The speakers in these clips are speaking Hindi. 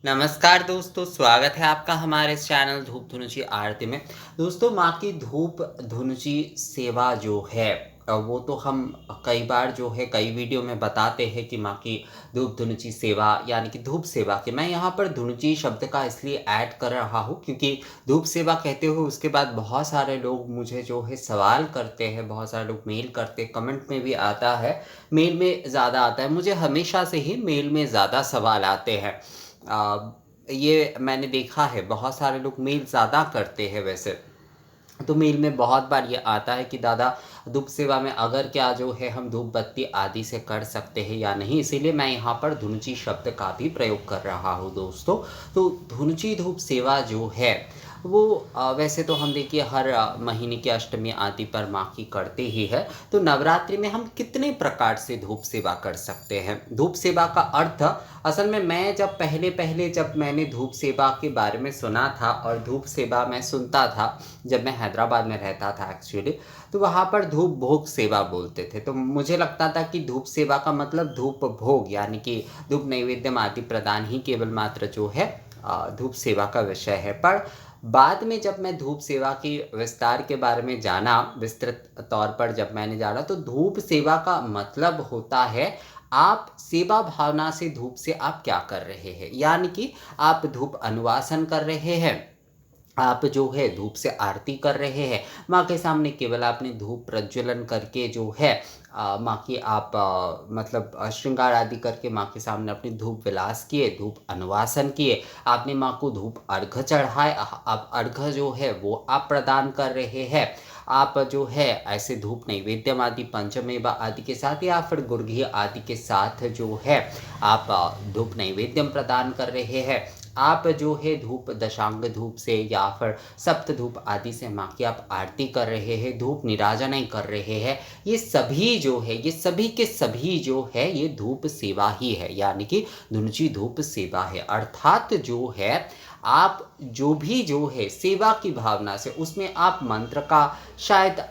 नमस्कार दोस्तों, स्वागत है आपका हमारे इस चैनल धूप धुनुची आरती में। दोस्तों, माँ की धूप धुनुची सेवा जो है वो तो हम कई बार जो है कई वीडियो में बताते हैं कि माँ की धूप धुनुची सेवा यानी कि धूप सेवा के मैं यहाँ पर धुनुची शब्द का इसलिए ऐड कर रहा हूँ क्योंकि धूप सेवा कहते हुए उसके बाद बहुत सारे लोग मुझे जो है सवाल करते हैं, बहुत सारे लोग मेल करते, कमेंट में भी आता है, मेल में ज़्यादा आता है। मुझे हमेशा से ही मेल में ज़्यादा सवाल आते हैं। ये मैंने देखा है, बहुत सारे लोग मेल ज़्यादा करते हैं वैसे। तो मेल में बहुत बार ये आता है कि दादा, धूप सेवा में अगर क्या जो है हम धूप बत्ती आदि से कर सकते हैं या नहीं, इसीलिए मैं यहाँ पर धुनुची शब्द का भी प्रयोग कर रहा हूँ दोस्तों। तो धुनुची धूप सेवा जो है वो वैसे तो हम देखिए हर महीने की अष्टमी आदि पर माँ की करते ही है। तो नवरात्रि में हम कितने प्रकार से धूप सेवा कर सकते हैं। धूप सेवा का अर्थ असल में मैं जब पहले जब मैंने धूप सेवा के बारे में सुना था और धूप सेवा मैं सुनता था जब मैं हैदराबाद में रहता था एक्चुअली, तो वहाँ पर धूप भोग सेवा बोलते थे। तो मुझे लगता था कि धूप सेवा का मतलब धूप भोग यानी कि धूप नैवेद्य आदि प्रदान ही केवल मात्र जो है धूप सेवा का विषय है। पर बाद में जब मैं धूप सेवा की विस्तार के बारे में जाना, विस्तृत तौर पर जब मैंने जाना, तो धूप सेवा का मतलब होता है आप सेवा भावना से धूप से आप क्या कर रहे हैं, यानी कि आप धूप अनुवासन कर रहे हैं, आप जो है धूप से आरती कर रहे हैं। माँ के सामने केवल आपने धूप प्रज्वलन करके जो है माँ की आप मतलब श्रृंगार आदि करके माँ के सामने अपनी धूप विलास किए, धूप अनुवासन किए, आपने माँ को धूप अर्घ चढ़ाए, अब अर्घ जो है वो आप प्रदान कर रहे हैं। आप जो है ऐसे धूप नैवेद्यम आदि पंचमेवा आदि के साथ या फिर गुर्घी आदि के साथ जो है आप धूप नैवेद्यम प्रदान कर रहे हैं। आप जो है धूप दशांग धूप से या फिर सप्त धूप आदि से माँ की आप आरती कर रहे हैं, धूप निराजन कर रहे हैं। ये सभी जो है, ये सभी के सभी जो है ये धूप सेवा ही है, यानी कि धुनुची धूप सेवा है। अर्थात जो है आप जो भी जो है सेवा की भावना से उसमें आप मंत्र का शायद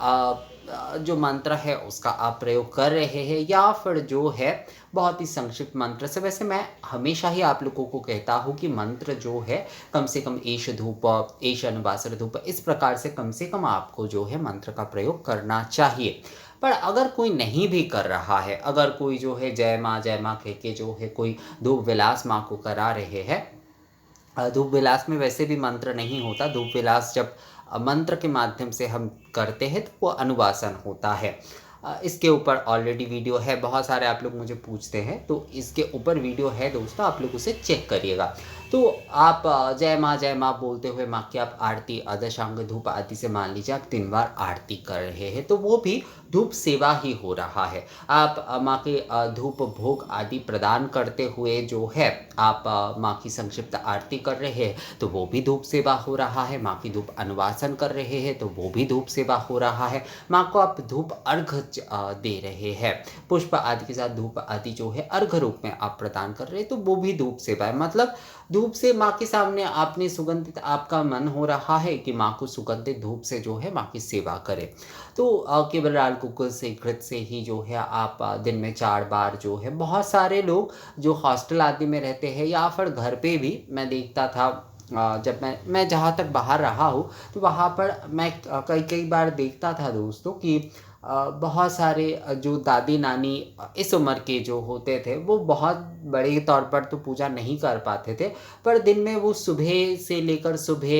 जो मंत्र है उसका आप प्रयोग कर रहे हैं या फिर जो है बहुत ही संक्षिप्त मंत्र से। वैसे मैं हमेशा ही आप लोगों को कहता हूँ कि मंत्र जो है कम से कम एष धूप, एष अनुवासर धूप, इस प्रकार से कम आपको जो है मंत्र का प्रयोग करना चाहिए। पर अगर कोई नहीं भी कर रहा है, अगर कोई जो है जय माँ कह के जो है कोई धूप विलास माँ को करा रहे हैं, धूप विलास में वैसे भी मंत्र नहीं होता। धूप विलास जब मंत्र के माध्यम से हम करते हैं तो वो अनुवासन होता है। इसके ऊपर ऑलरेडी वीडियो है, बहुत सारे आप लोग मुझे पूछते हैं, तो इसके ऊपर वीडियो है दोस्तों, आप लोग उसे चेक करिएगा। तो आप जय माँ बोलते हुए माँ की आप आरती दशांग धूप आदि से मान लीजिए आप 3 बार आरती कर रहे हैं, तो वो भी धूप सेवा ही हो रहा है। आप माँ के धूप भोग आदि प्रदान करते हुए जो है आप माँ की संक्षिप्त आरती कर रहे हैं, तो वो भी धूप सेवा हो रहा है। माँ की धूप अनुवासन कर रहे हैं तो वो भी धूप सेवा हो रहा है। माँ को आप धूप अर्घ दे रहे हैं, पुष्प आदि के साथ धूप आदि जो है अर्घ रूप में आप प्रदान कर रहे हैं, तो वो भी धूप सेवा है। मतलब धूप से माँ के सामने आपने सुगंधित, आपका मन हो रहा है कि माँ को सुगंधित धूप से जो है माँ की सेवा करें। तो केवल लाल कुकुल से घृत से ही जो है आप दिन में 4 बार जो है, बहुत सारे लोग जो हॉस्टल आदि में रहते हैं या फिर घर पे भी मैं देखता था, जब मैं जहाँ तक बाहर रहा हूँ तो वहाँ पर मैं कई बार देखता था दोस्तों कि बहुत सारे जो दादी नानी इस उम्र के जो होते थे वो बहुत बड़े तौर पर तो पूजा नहीं कर पाते थे, पर दिन में वो सुबह से लेकर सुबह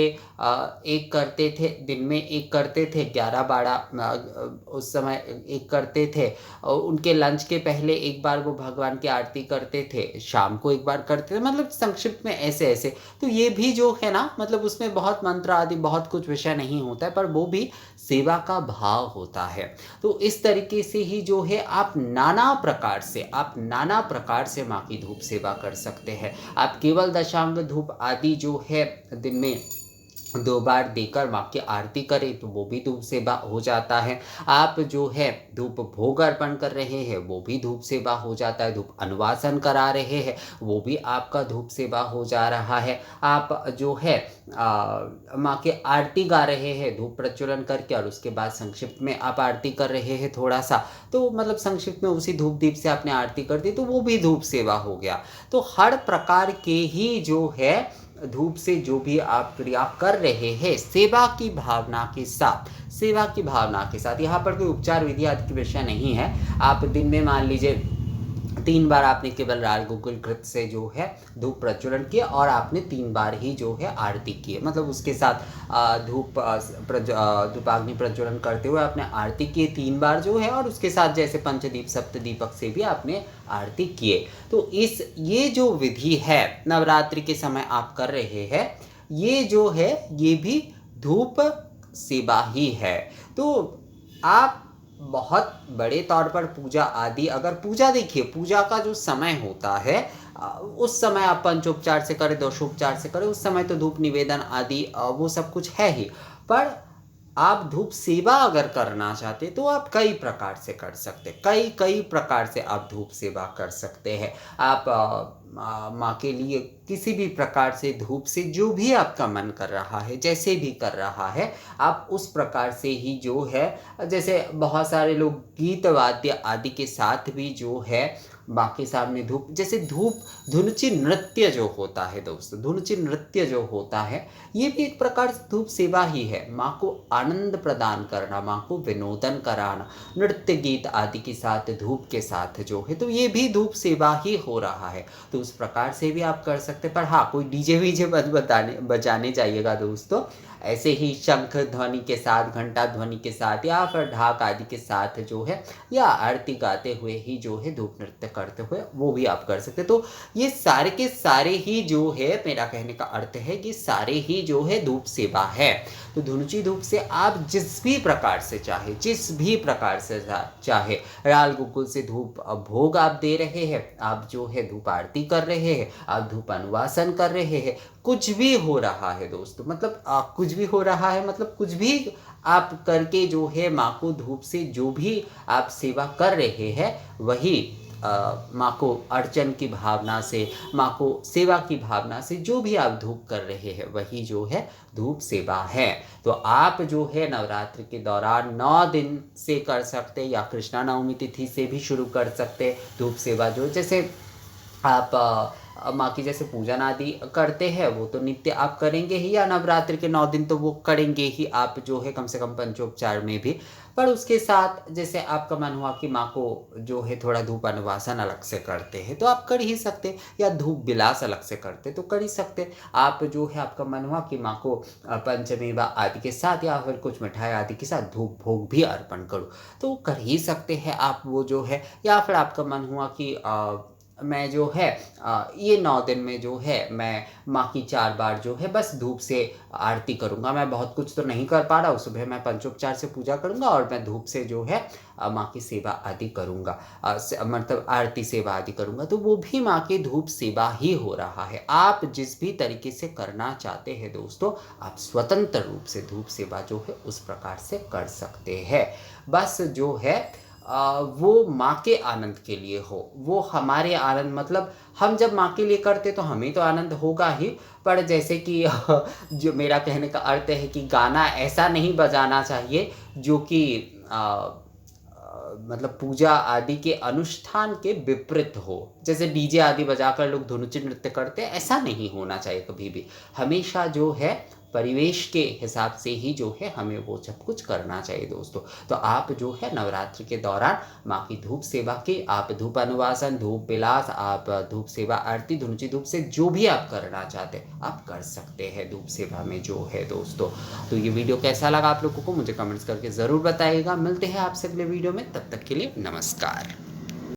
एक करते थे, दिन में एक करते थे, 11-12 उस समय एक करते थे, और उनके लंच के पहले एक बार वो भगवान की आरती करते थे, शाम को एक बार करते थे, मतलब संक्षिप्त में ऐसे ऐसे। तो ये भी जो है ना, मतलब उसमें बहुत मंत्र आदि बहुत कुछ विषय नहीं होता है, पर वो भी सेवा का भाव होता है। तो इस तरीके से ही जो है आप नाना प्रकार से माँ की धूप सेवा कर सकते हैं। आप केवल दशांग धूप आदि जो है दिन में 2 बार देकर माँ की आरती करें तो वो भी धूप सेवा हो जाता है। आप जो है धूप भोग अर्पण कर रहे हैं वो भी धूप सेवा हो जाता है। धूप अनुवासन करा रहे हैं वो भी आपका धूप सेवा हो जा रहा है। आप जो है माँ की आरती गा रहे हैं धूप प्रज्वलन करके और उसके बाद संक्षिप्त में आप आरती कर रहे हैं थोड़ा-सा, तो मतलब संक्षिप्त में उसी धूप दीप से आपने आरती कर दी तो वो भी धूप सेवा हो गया। तो हर प्रकार के ही जो है धूप से जो भी आप क्रिया कर रहे हैं सेवा की भावना के साथ यहाँ पर कोई उपचार विधि आदि की विषय नहीं है। आप दिन में मान लीजिए 3 बार आपने केवल राल गुग्गुल घृत से जो है धूप प्रज्वलन किया और आपने 3 बार ही जो है आरती की है, मतलब उसके साथ धूपाग्नि प्रज्वलन करते हुए आपने आरती की 3 बार जो है और उसके साथ जैसे पंचदीप सप्तदीपक से भी आपने आरती किए। तो ये जो विधि है नवरात्रि के समय आप कर रहे हैं, ये जो है ये भी धूप सेवा ही है। तो आप बहुत बड़े तौर पर पूजा आदि अगर पूजा देखिए पूजा का जो समय होता है उस समय आप पंचोपचार से करें दोषोपचार से करें, उस समय तो धूप निवेदन आदि वो सब कुछ है ही। पर आप धूप सेवा अगर करना चाहते तो आप कई प्रकार से कर सकते, कई प्रकार से आप धूप सेवा कर सकते हैं। आप माँ के लिए किसी भी प्रकार से धूप से जो भी आपका मन कर रहा है जैसे भी कर रहा है आप उस प्रकार से ही जो है, जैसे बहुत सारे लोग गीत वाद्य आदि के साथ भी जो है माँ के सामने धूप, जैसे धूप धुनुची नृत्य जो होता है दोस्तों, धुनुची नृत्य जो होता है ये भी एक प्रकार से धूप सेवा ही है। माँ को आनंद प्रदान करना, माँ को विनोदन कराना, नृत्य गीत आदि के साथ धूप के साथ जो है, तो ये भी धूप सेवा ही हो रहा है। तो उस प्रकार से भी आप कर सकते हैं। पर हाँ, कोई डीजे वीजे बजाने जाइएगा दोस्तों, ऐसे ही शंख ध्वनि के साथ, घंटा ध्वनि के साथ या फिर ढाक आदि के साथ जो है, या आरती गाते हुए ही जो है धूप नृत्य करते हुए वो भी आप कर सकते। तो ये सारे के सारे ही जो है, मेरा कहने का अर्थ है कि सारे ही जो है धूप सेवा है। तो धुनुची धूप से आप जिस भी प्रकार से चाहे राल गुग्गुल से धूप भोग आप दे रहे हैं, आप जो है धूप आरती कर रहे हैं, आप धूप अनुवासन कर रहे हैं, कुछ भी हो रहा है दोस्तों, मतलब कुछ भी हो रहा है मतलब कुछ भी आप करके जो है माँ को धूप से जो भी आप सेवा कर रहे हैं वही माँ को अर्चन की भावना से, माँ को सेवा की भावना से जो भी आप धूप कर रहे हैं वही जो है धूप सेवा है। तो आप जो है नवरात्रि के दौरान 9 दिन से कर सकते या कृष्णा नवमी तिथि से भी शुरू कर सकते धूप सेवा। जो जैसे आप माँ की जैसे पूजन आदि करते हैं वो तो नित्य आप करेंगे ही, या नवरात्रि के 9 दिन तो वो करेंगे ही आप जो है कम से कम पंचोपचार में भी। पर उसके साथ जैसे आपका मन हुआ कि माँ को जो है थोड़ा धूप अनुवासन अलग से करते हैं तो आप कर ही सकते, या धूप विलास अलग से करते तो कर ही सकते। आप जो है आपका मन हुआ कि माँ को पंचमेवा आदि के साथ या फिर कुछ मिठाई आदि के साथ धूप भोग भी अर्पण करूँ तो कर ही सकते हैं आप वो जो है। या फिर आपका मन हुआ कि मैं जो है ये 9 दिन में जो है मैं माँ की 4 बार जो है बस धूप से आरती करूँगा, मैं बहुत कुछ तो नहीं कर पा रहा हूँ, सुबह मैं पंचोपचार से पूजा करूँगा और मैं धूप से जो है माँ की सेवा आदि करूँगा, मतलब आरती सेवा आदि करूँगा, तो वो भी माँ की धूप सेवा ही हो रहा है। आप जिस भी तरीके से करना चाहते हैं दोस्तों, आप स्वतंत्र रूप से धूप सेवा जो है उस प्रकार से कर सकते हैं। बस जो है वो माँ के आनंद के लिए हो, वो हमारे आनंद, मतलब हम जब माँ के लिए करते तो हमें तो आनंद होगा ही, पर जैसे कि जो मेरा कहने का अर्थ है कि गाना ऐसा नहीं बजाना चाहिए जो कि मतलब पूजा आदि के अनुष्ठान के विपरीत हो। जैसे डीजे आदि बजाकर लोग धुनुची नृत्य करते हैं, ऐसा नहीं होना चाहिए कभी भी। हमेशा जो है परिवेश के हिसाब से ही जो है हमें वो सब कुछ करना चाहिए दोस्तों। तो आप जो है नवरात्रि के दौरान माँ की धूप सेवा की, आप धूप अनुवासन, धूप विलास, आप धूप सेवा आरती, धुनुची धूप से जो भी आप करना चाहते हैं आप कर सकते हैं धूप सेवा में जो है दोस्तों। तो ये वीडियो कैसा लगा आप लोगों को मुझे कमेंट्स करके ज़रूर बताइएगा। मिलते हैं आपसे अगले वीडियो में, तब तक के लिए नमस्कार।